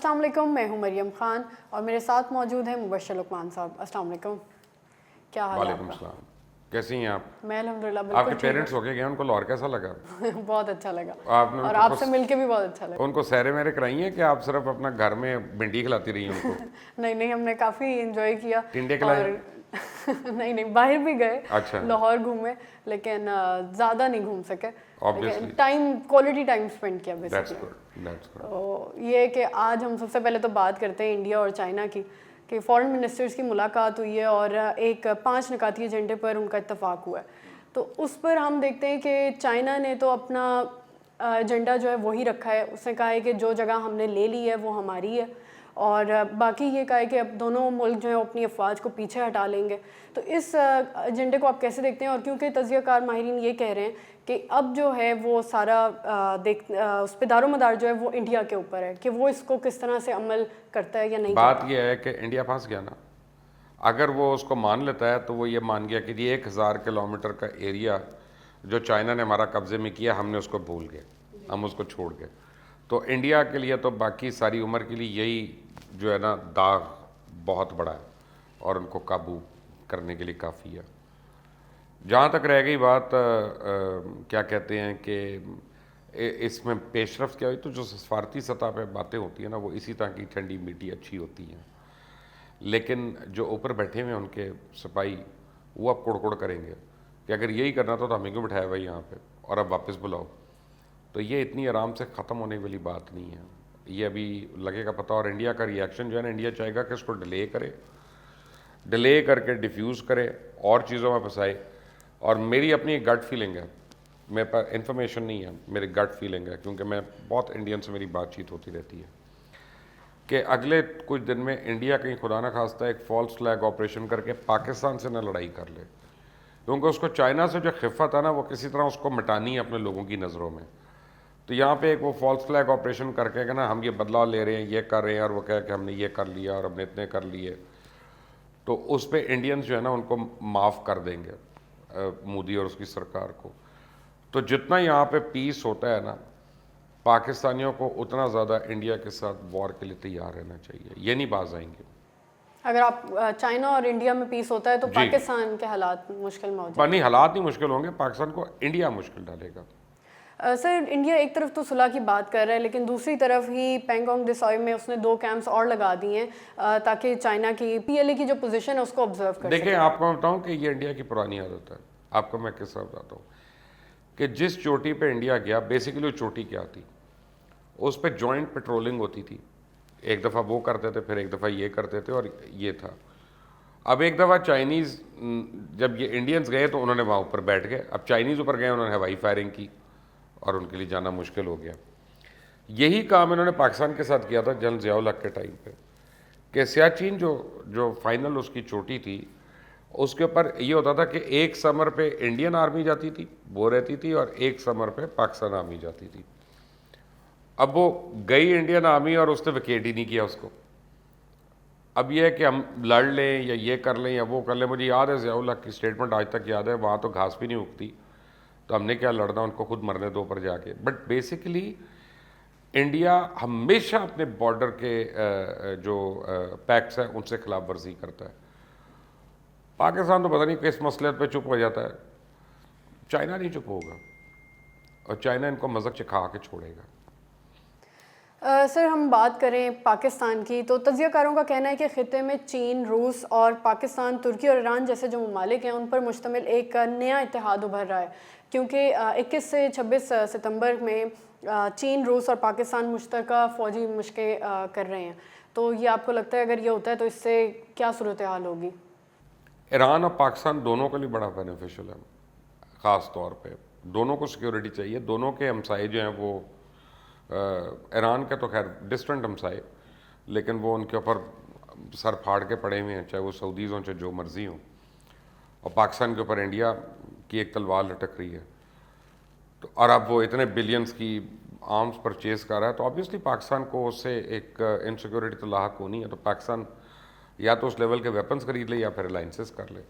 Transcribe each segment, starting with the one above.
अस्सलाम वालेकुम, मैं हूं मरियम खान और मेरे साथ मौजूद हैं मुबश्शिर लुकमान साहब। अस्सलाम वालेकुम, क्या हाल है वालेकुम आपका? सलाम। कैसी हैं आप? मैं अल्हम्दुलिल्लाह आपके बिल्कुल ठीक पेरेंट्स होके गए, उनको लाहौर कैसा लगा? हूँ। बहुत अच्छा लगा आपने और उनको आपसे मिलके भी बहुत अच्छा लगा। उनको सैरे मेरे कराई हैं कि आप सिर्फ अपना घर में भिंडी खिलाती रही हैं उनको? नहीं नहीं, हमने काफ़ी इंजॉय किया टिंडे खिलाए? और नहीं नहीं, बाहर भी गए, अच्छा, लाहौर घूमे, लेकिन ज़्यादा नहीं घूम सके, लेकिन ऑब्वियसली। क्वालिटी टाइम स्पेंड किया that's basically. Good, that's good. तो ये कि आज हम सबसे पहले तो बात करते हैं इंडिया और चाइना की, कि फॉरेन मिनिस्टर्स की मुलाकात हुई है और एक 5 निकाती एजेंडे पर उनका इत्तेफाक हुआ है। तो उस पर हम देखते हैं कि चाइना ने तो अपना एजेंडा जो है वही रखा है। उसने कहा है कि जो जगह हमने ले ली है वो हमारी है, और बाकी ये कहा है कि अब दोनों मुल्क जो है अपनी अफवाज को पीछे हटा लेंगे। तो इस एजेंडे को आप कैसे देखते हैं? और क्योंकि तज्ज़ियाकार माहिरीन ये कह रहे हैं कि अब जो है वो सारा उस पर दारोमदार जो है वो इंडिया के ऊपर है कि वो इसको किस तरह से अमल करता है या नहीं बात करता। यह है कि इंडिया फंस गया ना। अगर वो उसको मान लेता है तो वो ये मान गया कि ये 1000 किलोमीटर का एरिया जो चाइना ने हमारा कब्जे में किया, हमने उसको भूल गए, हम उसको छोड़ गए। तो इंडिया के लिए तो बाकी सारी उम्र के लिए यही जो है ना दाग बहुत बड़ा है और उनको काबू करने के लिए काफ़ी है। जहाँ तक रह गई बात क्या कहते हैं कि इसमें पेशरफ्त क्या हुई, तो जो सफारती सतह पे बातें होती हैं ना वो इसी तरह की ठंडी मीठी अच्छी होती हैं, लेकिन जो ऊपर बैठे हुए हैं उनके सिपाही वो अब कुड़ करेंगे कि अगर यही करना था तो हमें क्यों बिठाया भाई यहाँ पे और अब वापस बुलाओ। तो ये इतनी आराम से ख़त्म होने वाली बात नहीं है, ये अभी लगेगा पता। और इंडिया का रिएक्शन जो है ना, इंडिया चाहेगा कि इसको डिले करके डिफ्यूज़ करे और चीज़ों में फंसाए। और मेरी अपनी एक गट फीलिंग है, मेरे पास इन्फॉर्मेशन नहीं है, मेरी गट फीलिंग है, क्योंकि मैं बहुत इंडियन से मेरी बातचीत होती रहती है कि अगले कुछ दिन में इंडिया कहीं खुदा ना खास्ता एक फॉल्स फ्लैग ऑपरेशन करके पाकिस्तान से ना लड़ाई कर ले, क्योंकि उसको चाइना से जो खिफ़त है ना वो किसी तरह उसको मिटानी है अपने लोगों की नज़रों में। तो यहाँ पे एक वो फॉल्स फ्लैग ऑपरेशन करके कि ना हम ये बदलाव ले रहे हैं, ये कर रहे हैं, और वो कहे कि हमने ये कर लिया और हमने इतने कर लिए, तो उस पर इंडियंस जो है ना उनको माफ़ कर देंगे मोदी और उसकी सरकार को। तो जितना यहाँ पे पीस होता है ना, पाकिस्तानियों को उतना ज़्यादा इंडिया के साथ वॉर के लिए तैयार रहना चाहिए, ये नहीं बाज आएंगे। अगर आप चाइना और इंडिया में पीस होता है तो जी, पाकिस्तान के हालात मुश्किल में हो जाते हैं। नहीं, हालात नहीं मुश्किल होंगे, पाकिस्तान को इंडिया मुश्किल डालेगा। सर, इंडिया एक तरफ तो सुलह की बात कर रहा है, लेकिन दूसरी तरफ ही पैंगोंग त्सोई में उसने 2 कैंप्स और लगा दिए हैं ताकि चाइना की पीएलए की जो पोजीशन है उसको ऑब्जर्व कर देखिए, सके। आपको बताऊं कि ये इंडिया की पुरानी आदत है। आपको मैं किस्सा बताता हूँ कि जिस चोटी पे इंडिया गया, बेसिकली वो चोटी क्या थी, उस पर जॉइंट पेट्रोलिंग होती थी। एक दफ़ा वो करते थे, फिर एक दफ़ा ये करते थे, और ये था। अब एक दफ़ा चाइनीज़, जब ये इंडियंस गए तो उन्होंने वहाँ ऊपर बैठ गए। अब चाइनीज़ ऊपर गए, उन्होंने हवाई फायरिंग की और उनके लिए जाना मुश्किल हो गया। यही काम इन्होंने पाकिस्तान के साथ किया था जनरल ज़ियाउल हक के टाइम पे, कि सियाचिन जो जो फाइनल उसकी चोटी थी, उसके ऊपर ये होता था कि एक समर पे इंडियन आर्मी जाती थी, वो रहती थी, और एक समर पे पाकिस्तान आर्मी जाती थी। अब वो गई इंडियन आर्मी और उसने विकेट ही नहीं किया उसको। अब ये है कि हम लड़ लें या ये कर लें या वो कर लें। मुझे याद है ज़ियाउल हक की स्टेटमेंट आज तक याद है, वहाँ तो घास भी नहीं उगती, तो हमने क्या लड़ना, उनको खुद मरने दो ऊपर जाके। बट बेसिकली इंडिया हमेशा अपने बॉर्डर के जो पैक्ट्स हैं उनसे खिलाफ वर्जी करता है। पाकिस्तान तो पता नहीं किस मसले पे चुप हो जाता है, चाइना नहीं चुप होगा, और चाइना इनको मज़क चिखा के छोड़ेगा। सर, हम बात करें पाकिस्तान की, तो तज्ज़ियाकारों का कहना है कि ख़ित्ते में चीन, रूस और पाकिस्तान, तुर्की और ईरान जैसे जो ममालिक हैं उन पर मुश्तमिल एक नया इत्तेहाद उभर रहा है, क्योंकि 21 से 26 सितंबर में चीन, रूस और पाकिस्तान मुश्तरका फ़ौजी मुश्कें कर रहे हैं। तो ये आपको लगता है अगर ये होता है तो इससे क्या सूरत हाल होगी? ईरान और पाकिस्तान दोनों के लिए बड़ा बेनिफिशियल है, ख़ास तौर पे दोनों को सिक्योरिटी चाहिए। दोनों के हमसाए जो हैं वो ईरान के तो खैर डिस्टेंट हमसाए, लेकिन वो उनके ऊपर सर फाड़ के पड़े हुए हैं, चाहे वो सऊदीज़ हों चाहे जो मर्ज़ी हों। और पाकिस्तान के ऊपर इंडिया की एक तलवार लटक रही है। तो और अब वो इतने बिलियंस की आर्म्स परचेज़ कर रहा है, तो ऑब्वियसली पाकिस्तान को उससे एक इनसिक्योरिटी तो लाहक होनी है। तो पाकिस्तान या तो उस लेवल के वेपन्स खरीद ले या फिर अलाइंसेस कर ले।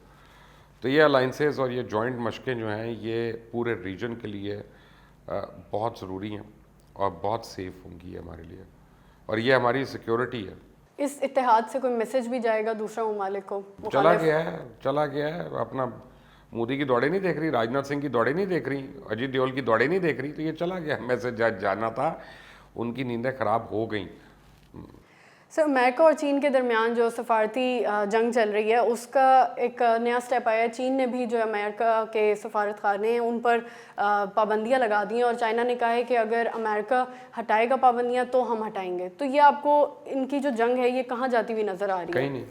तो ये अलाइंसेस और ये जॉइंट मशकें जो हैं ये पूरे रीजन के लिए बहुत ज़रूरी हैं और बहुत सेफ़ होंगी हमारे लिए। اور یہ ہماری سیکیورٹی ہے. اس اتحاد سے کوئی میسج بھی جائے گا دوسرا ممالک کو؟ چلا گیا ہے. اپنا مودی کی دوڑیں نہیں دیکھ رہی, راجناتھ سنگھ کی دوڑیں نہیں دیکھ رہی, اجیت ڈیول کی دوڑیں نہیں دیکھ رہی, تو یہ چلا گیا میسج. جانا تھا, ان کی نیندیں خراب ہو گئیں. سر امریکہ اور چین کے درمیان جو سفارتی جنگ چل رہی ہے اس کا ایک نیا سٹیپ آیا ہے. چین نے بھی جو امریکہ کے سفارت خانے ہیں ان پر پابندیاں لگا دی ہیں, اور چائنا نے کہا ہے کہ اگر امریکہ ہٹائے گا پابندیاں تو ہم ہٹائیں گے. تو یہ آپ کو ان کی جو جنگ ہے یہ کہاں جاتی ہوئی نظر آ رہی ہے؟ کہیں نہیں.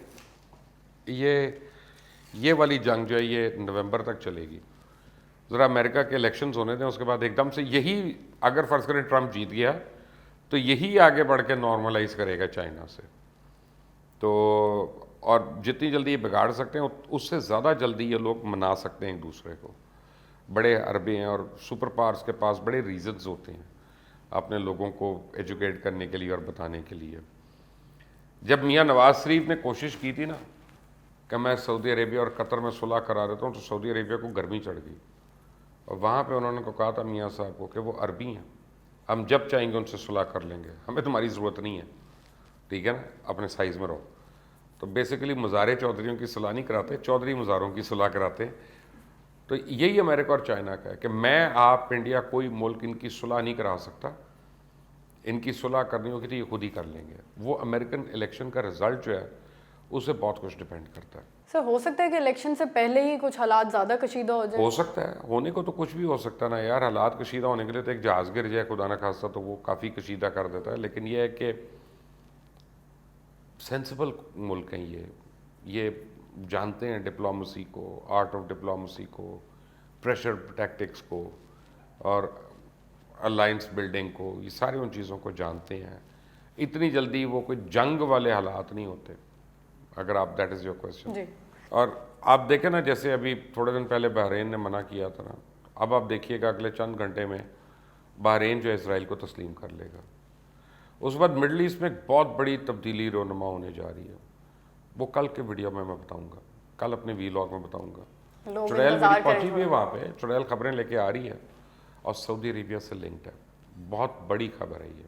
یہ والی جنگ جو ہے یہ نومبر تک چلے گی. ذرا امریکہ کے الیکشنز ہونے دیں, اس کے بعد ایک دم سے یہی, اگر فرض کریں ٹرمپ جیت گیا تو یہی آگے بڑھ کے نارملائز کرے گا چائنا سے. تو اور جتنی جلدی یہ بگاڑ سکتے ہیں اس سے زیادہ جلدی یہ لوگ منا سکتے ہیں ایک دوسرے کو. بڑے عربے ہیں اور سپر پاورز کے پاس بڑے ریزنز ہوتے ہیں اپنے لوگوں کو ایجوکیٹ کرنے کے لیے اور بتانے کے لیے. جب میاں نواز شریف نے کوشش کی تھی نا کہ میں سعودی عربیہ اور قطر میں صلح کرا دیتا ہوں, تو سعودی عربیہ کو گرمی چڑھ گئی, اور وہاں پہ انہوں نے کہا تھا میاں صاحب کو کہ وہ عربی ہیں, ہم جب چاہیں گے ان سے صلح کر لیں گے, ہمیں تمہاری ضرورت نہیں ہے, ٹھیک ہے نا, اپنے سائز میں رہو. تو بیسیکلی مزارے چودھریوں کی صلح نہیں کراتے, چودھری مزاروں کی صلح کراتے. تو یہی امریکہ اور چائنا کا ہے کہ میں آپ انڈیا کوئی ملک ان کی صلح نہیں کرا سکتا, ان کی صلح کرنی ہوگی تو یہ خود ہی کر لیں گے. وہ امریکن الیکشن کا رزلٹ جو ہے اسے بہت کچھ ڈپینڈ کرتا ہے. سر ہو سکتا ہے کہ الیکشن سے پہلے ہی کچھ حالات زیادہ کشیدہ ہو جائیں؟ ہو سکتا ہے, ہونے کو تو کچھ بھی ہو سکتا ہے نا یار. حالات کشیدہ ہونے کے لیے تو ایک جہاز گر جائے خدا نہ خواستہ تو وہ کافی کشیدہ کر دیتا ہے. لیکن یہ ہے کہ سینسیبل ملک ہیں یہ جانتے ہیں ڈپلومسی کو, آرٹ آف ڈپلومسی کو, پریشر ٹیکٹکس کو, اور الائنس بلڈنگ کو. یہ سارے ان چیزوں کو جانتے ہیں. اتنی جلدی وہ کوئی جنگ والے حالات نہیں ہوتے, اگر آپ دیٹ از یور کویسچن. جی. اور آپ دیکھیں نا, جیسے ابھی تھوڑے دن پہلے بحرین نے منع کیا تھا نا, اب آپ دیکھیے گا اگلے چند گھنٹے میں بحرین جو ہے اسرائیل کو تسلیم کر لے گا. اس کے بعد مڈل ایسٹ میں ایک بہت بڑی تبدیلی رونما ہونے جا رہی ہے. وہ کل کے ویڈیو میں بتاؤں گا, کل اپنے وی لاگ میں بتاؤں گا. چڑیل میری پہنچی بھی ہے وہاں پہ, چڑیل خبریں لے کے آ رہی ہے اور سعودی عربیہ سے لنکڈ ہے. بہت بڑی خبر ہے یہ.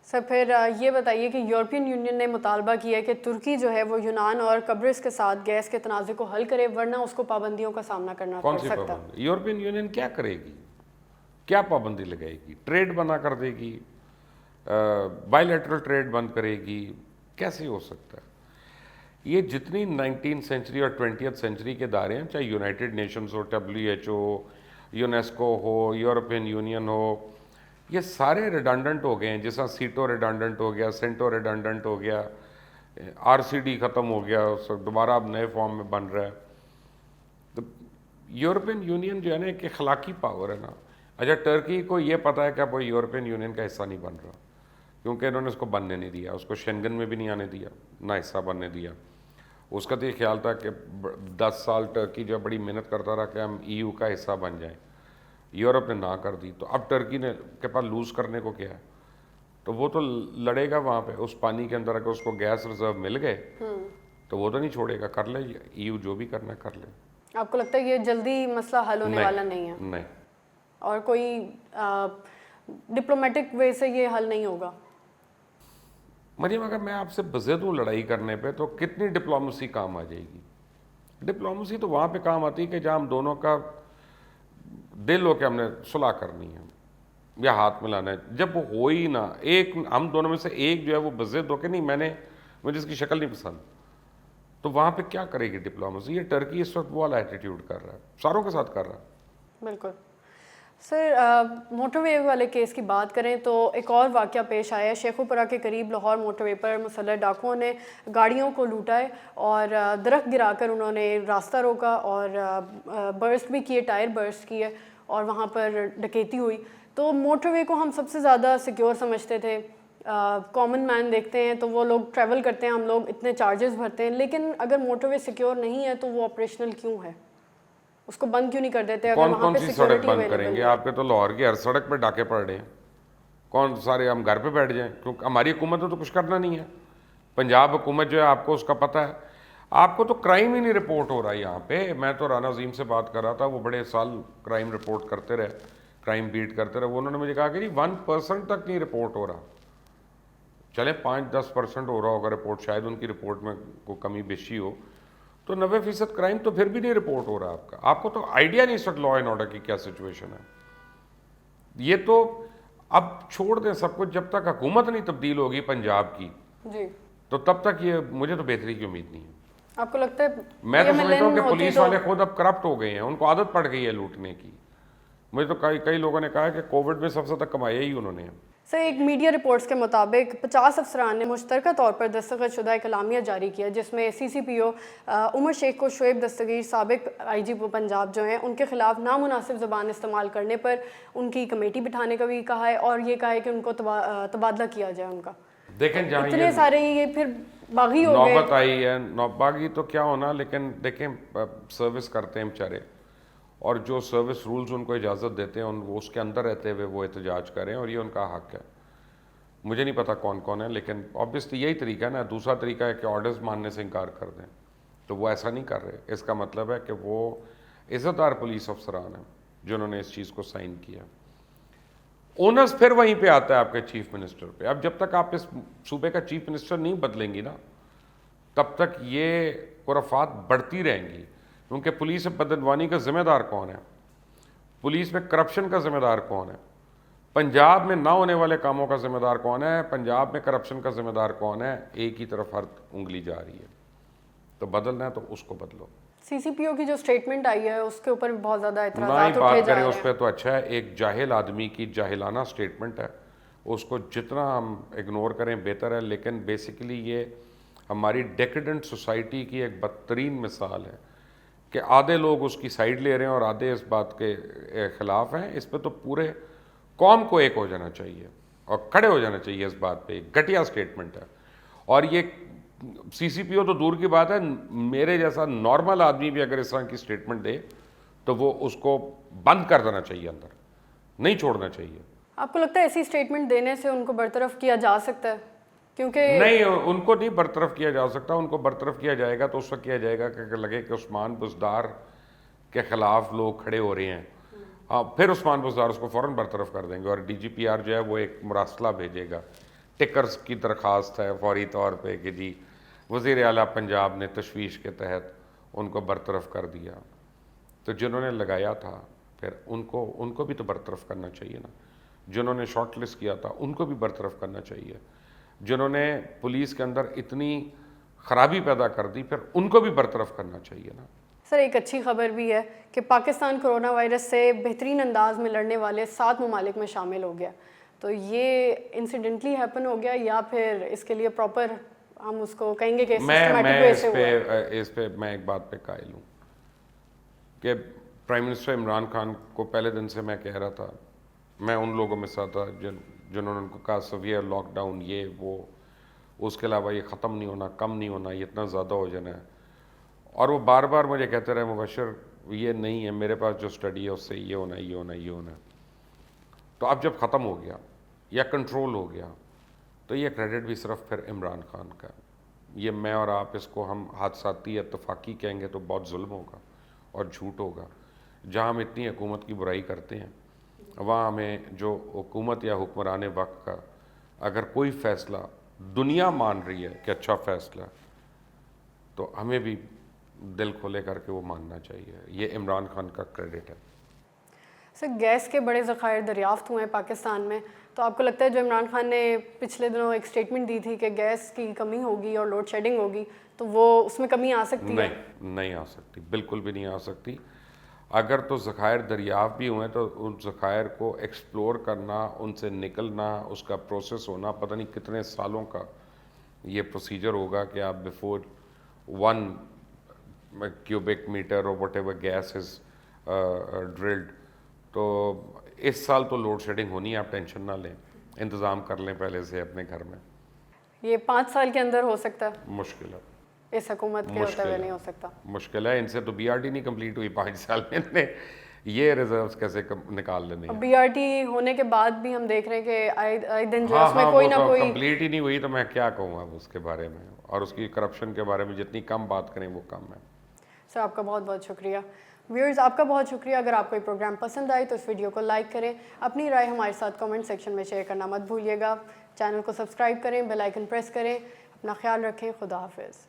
سر پھر یہ بتائیے کہ یورپین یونین نے مطالبہ کیا ہے کہ ترکی جو ہے وہ یونان اور قبرص کے ساتھ گیس کے تنازع کو حل کرے, ورنہ اس کو پابندیوں کا سامنا کرنا پڑ سکتا ہے. کون سی پابندی؟ یورپین یونین کیا کرے گی, کیا پابندی لگائے گی؟ ٹریڈ بنا کر دے گی, بائی لیٹرل ٹریڈ بند کرے گی, کیسے ہو سکتا ہے؟ یہ جتنی 19 سینچری اور 20th سینچری کے ادارے ہیں, چاہے یونائٹڈ نیشنز ہو, WHO, یونیسکو ہو, یورپین یونین ہو, یہ سارے ریڈنڈنٹ ہو گئے ہیں. جیسا سیٹو ریڈنڈنٹ ہو گیا, سینٹو ریڈنڈنٹ ہو گیا, RCD ختم ہو گیا, دوبارہ اب نئے فارم میں بن رہا ہے. تو یورپین یونین جو ہے نا ایک اخلاقی پاور ہے نا. اچھا ٹرکی کو یہ پتہ ہے کہ اب وہ یورپین یونین کا حصہ نہیں بن رہا, کیونکہ انہوں نے اس کو بننے نہیں دیا, اس کو شینگن میں بھی نہیں آنے دیا, نہ حصہ بننے دیا. اس کا تو یہ خیال تھا کہ 10 سال ٹرکی جو بڑی محنت کرتا رہا کہ ہم EU کا حصہ بن جائیں. یورپ نے نہ کر دی, تو اب ٹرکی نے کے پاس لوز کرنے کو کیا ہے, تو وہ تو لڑے گا وہاں پہ اس پانی کے اندر. اگر اس کو گیس ریزرو مل گئے تو وہ تو نہیں چھوڑے گا, کر لے EU جو بھی کرنا ہے کر لے. آپ کو لگتا ہے یہ جلدی مسئلہ حل ہونے والا نہیں ہے؟ نہیں. اور کوئی ڈپلومیٹک وے سے یہ حل نہیں ہوگا؟ مریم اگر میں آپ سے بضد ہوں لڑائی کرنے پہ, تو کتنی ڈپلومسی کام آ جائے گی؟ ڈپلومسی تو وہاں پہ کام آتی ہے کہ جہاں ہم دونوں کا دل ہو کہ ہم نے صلح کرنی ہے یا ہاتھ ملانا ہے. جب وہ ہو ہی نہ, ایک ہم دونوں میں سے ایک جو ہے وہ بضد ہو کہ نہیں مجھے اس کی شکل نہیں پسند, تو وہاں پہ کیا کرے گی ڈپلومسی؟ یہ ٹرکی اس وقت وہ والا ایٹیٹیوڈ کر رہا ہے, ساروں کے ساتھ کر رہا ہے. بالکل. سر موٹر وے والے کیس کی بات کریں تو ایک اور واقعہ پیش آیا ہے. شیخوپورہ کے قریب لاہور موٹر وے پر مسلح ڈاکوؤں نے گاڑیوں کو لوٹا ہے اور درخت گرا کر انہوں نے راستہ روکا اور برسٹ بھی کیے, ٹائر برسٹ کیے اور وہاں پر ڈکیتی ہوئی. تو موٹر وے کو ہم سب سے زیادہ سیکیور سمجھتے تھے. کامن مین دیکھتے ہیں تو وہ لوگ ٹریول کرتے ہیں, ہم لوگ اتنے چارجز بھرتے ہیں, لیکن اگر موٹر وے سیکیور نہیں ہے تو وہ آپریشنل کیوں ہے؟ اس کو بند کیوں نہیں کر دیتے؟ اگر وہاں پہ کون سی سڑک بند کریں گے؟ آپ کے تو لاہور کی ہر سڑک پہ ڈاکے پڑ رہے ہیں. کون سارے ہم گھر پہ بیٹھ جائیں؟ کیونکہ ہماری حکومت نے تو کچھ کرنا نہیں ہے. پنجاب حکومت جو ہے آپ کو اس کا پتہ ہے, آپ کو تو کرائم ہی نہیں رپورٹ ہو رہا یہاں پہ. میں تو رانا عظیم سے بات کر رہا تھا, وہ بڑے سال کرائم رپورٹ کرتے رہے, کرائم بیٹ کرتے رہے. وہ انہوں نے مجھے کہا کہ جی 1% تک نہیں رپورٹ ہو رہا. चले 5-10% हो रहा होगा रिपोर्ट, शायद उनकी रिपोर्ट में कोई कमी बेशी हो, तो 90% क्राइम तो फिर भी नहीं रिपोर्ट हो रहा आपका। आपको तो आइडिया नहीं इस वक्त लॉ एंड ऑर्डर की क्या सिचुएशन है। ये तो अब छोड़ दें सब कुछ, जब तक हुकूमत नहीं तब्दील होगी पंजाब की जी, तो तब तक ये, मुझे तो बेहतरी की उम्मीद नहीं है। आपको लगता है मैं तो ये समझता हूँ कि होती पुलिस तो- वाले खुद अब करप्ट हो गए हैं, उनको आदत पड़ गई है लूटने की। मुझे तो कई लोगों ने कहा कि कोविड में सबसे ज्यादा कमाया ही उन्होंने। सर, एक मीडिया रिपोर्ट्स के मुताबिक 50 अफसरान ने मुश्तरका तौर पर दस्तखतशुदा एक कलामिया जारी किया, जिसमें CCPO उमर शेख को शुएब दस्तगीर साबिक IG पंजाब जो हैं उनके खिलाफ नामुनासिब ज़बान इस्तेमाल करने पर उनकी कमेटी बिठाने का भी कहा है, और ये कहा है कि उनको तबादला किया जाए उनका। देखें जहाँ इतने सारे ये फिर बागी हो गए। नौबत आई है, बागी तो क्या होना, लेकिन देखें सर्विस करते हैं बेचारे, और जो सर्विस रूल्स उनको इजाज़त देते हैं वो उसके अंदर रहते हुए वो एहतजाज करें, और ये उनका हक है। मुझे नहीं पता कौन कौन है, लेकिन ऑब्वियसली यही तरीका है ना। दूसरा तरीका है कि ऑर्डर्स मानने से इनकार कर दें, तो वो ऐसा नहीं कर रहे। इसका मतलब है कि वो इज़्ज़तदार पुलिस अफसरान हैं जिन्होंने इस चीज़ को साइन किया। ओनर्स फिर वहीं पे आता है आपके चीफ मिनिस्टर पे। अब जब तक आप इस सूबे का चीफ मिनिस्टर नहीं बदलेंगी ना, तब तक ये खुराफात बढ़ती रहेंगी। क्योंकि पुलिस में बदनवानी का जिम्मेदार कौन है, पुलिस में करप्शन का जिम्मेदार कौन है, पंजाब में ना होने वाले कामों का जिम्मेदार कौन है, पंजाब में करप्शन का जिम्मेदार कौन है, एक ही तरफ हर उंगली जा रही है। तो बदलना है तो उसको बदलो। CCPO की जो स्टेटमेंट आई है उसके ऊपर भी बहुत ज़्यादा ना ही एतराज़ात उठे बात जा करें रहे उस हैं। पर तो अच्छा है। एक जाहिल आदमी की जाहिलाना स्टेटमेंट है, उसको जितना हम इग्नोर करें बेहतर है। लेकिन बेसिकली ये हमारी डेकेडेंट सोसाइटी की एक बदतरीन मिसाल है कि आधे लोग उसकी साइड ले रहे हैं और आधे इस बात के खिलाफ हैं। इस पर तो पूरे कौम को एक हो जाना चाहिए और खड़े हो जाना चाहिए इस बात पे। घटिया स्टेटमेंट है, और ये CCPO तो दूर की बात है, मेरे जैसा नॉर्मल आदमी भी अगर इस तरह की स्टेटमेंट दे तो वो उसको बंद कर देना चाहिए, अंदर नहीं छोड़ना चाहिए। आपको लगता है ऐसी स्टेटमेंट देने से उनको बरतरफ किया जा सकता है? क्योंकि नहीं, उनको नहीं बरतरफ किया जा सकता। उनको बरतरफ किया जाएगा तो उस वक्त किया जाएगा कि लगे कि उस्मान बुज़दार के खिलाफ लोग खड़े हो रहे हैं। हाँ, फिर उस्मान बुज़दार उसको फ़ौरन बरतरफ कर देंगे, और DGPR जो है वो एक मुरासला भेजेगा। टिकर्स की दरख्वास्त है फौरी तौर पे कि जी वज़ीर आला पंजाब ने तशवीश के तहत उनको बरतरफ कर दिया। तो जिन्होंने लगाया था फिर उनको भी तो बरतरफ करना चाहिए ना। जिन्होंने शॉर्ट लिस्ट किया था उनको भी बरतरफ करना चाहिए। जिन्होंने पुलिस के अंदर इतनी खराबी पैदा कर दी फिर उनको भी बरतरफ करना चाहिए ना। सर, एक अच्छी खबर भी है कि पाकिस्तान कोरोना वायरस से बेहतरीन अंदाज में लड़ने वाले 7 ममालिक में शामिल हो गया। तो ये इंसिडेंटली हैपन हो गया या फिर इसके लिए प्रॉपर हम उसको कहेंगे कि सिस्टमैटिक वे से हुआ है? इस पे मैं एक बात पे कायल हूँ कि प्राइम मिनिस्टर इमरान खान को पहले दिन से मैं कह रहा था, मैं उन लोगों में से था जिन्होंने उनको कहा सवियर लॉकडाउन ये वो, उसके अलावा ये ख़त्म नहीं होना, कम नहीं होना, ये इतना ज़्यादा हो जाना है। और वो बार बार मुझे कहते रहे मुबशर ये नहीं है, मेरे पास जो स्टडी है उससे ये होना है, ये होना है, ये होना है। तो अब जब ख़त्म हो गया या कंट्रोल हो गया तो ये क्रेडिट भी सिर्फ फिर इमरान खान का। ये मैं और आप इसको हम हादसाती इत्तफाकी कहेंगे तो बहुत जुल्म होगा और झूठ होगा। जहाँ हम इतनी हुकूमत की बुराई करते हैं वहाँ हमें जो हुकूमत या हुक्मरान वक्त का अगर कोई फ़ैसला दुनिया मान रही है कि अच्छा फ़ैसला है तो हमें भी दिल खोले करके वो मानना चाहिए। ये इमरान खान का क्रेडिट है। सर, गैस के बड़े ज़खायर दरियाफ्त हुए हैं पाकिस्तान में, तो आपको लगता है जो इमरान खान ने पिछले दिनों एक स्टेटमेंट दी थी कि गैस की कमी होगी और लोड शेडिंग होगी, तो वो उसमें कमी आ सकती है? नहीं आ सकती, बिल्कुल भी नहीं आ सकती। अगर तो ज़खायर दरियाफ्त भी हुए तो उन ज़खायर को एक्सप्लोर करना, उनसे निकलना, उसका प्रोसेस होना, पता नहीं कितने सालों का ये प्रोसीजर होगा कि आप बिफोर 1 क्यूबिक मीटर और what ever gas is drilled. तो इस साल तो लोड शेडिंग होनी है, आप टेंशन ना लें, इंतज़ाम कर लें पहले से अपने घर में। ये 5 साल के अंदर हो सकता है? मुश्किल है, इस हुकूमत के होते हुए नहीं हो सकता। मुश्किल है। इनसे तो BRT नहीं कंप्लीट हुई 5 साल में, इनने ये रिजर्व्स कैसे निकाल लेने हैं। BRT होने के बाद भी हम देख रहे हैं कि आए दिन जो है हाँ उसमें हाँ, कोई वो ना तो कोई। कंप्लीट ही नहीं हुई तो मैं क्या कहूँ अब उसके बारे में, और उसकी करप्शन के बारे में जितनी कम बात करें वो कम है। सर, आपका बहुत बहुत शुक्रिया। ویورز آپ کا بہت شکریہ. اگر آپ کو یہ پروگرام پسند آئے تو اس ویڈیو کو لائک کریں, اپنی رائے ہمارے ساتھ کامنٹ سیکشن میں شیئر کرنا مت بھولیے گا. چینل کو سبسکرائب کریں, بیل آئیکن پریس کریں. اپنا خیال رکھیں. خدا حافظ.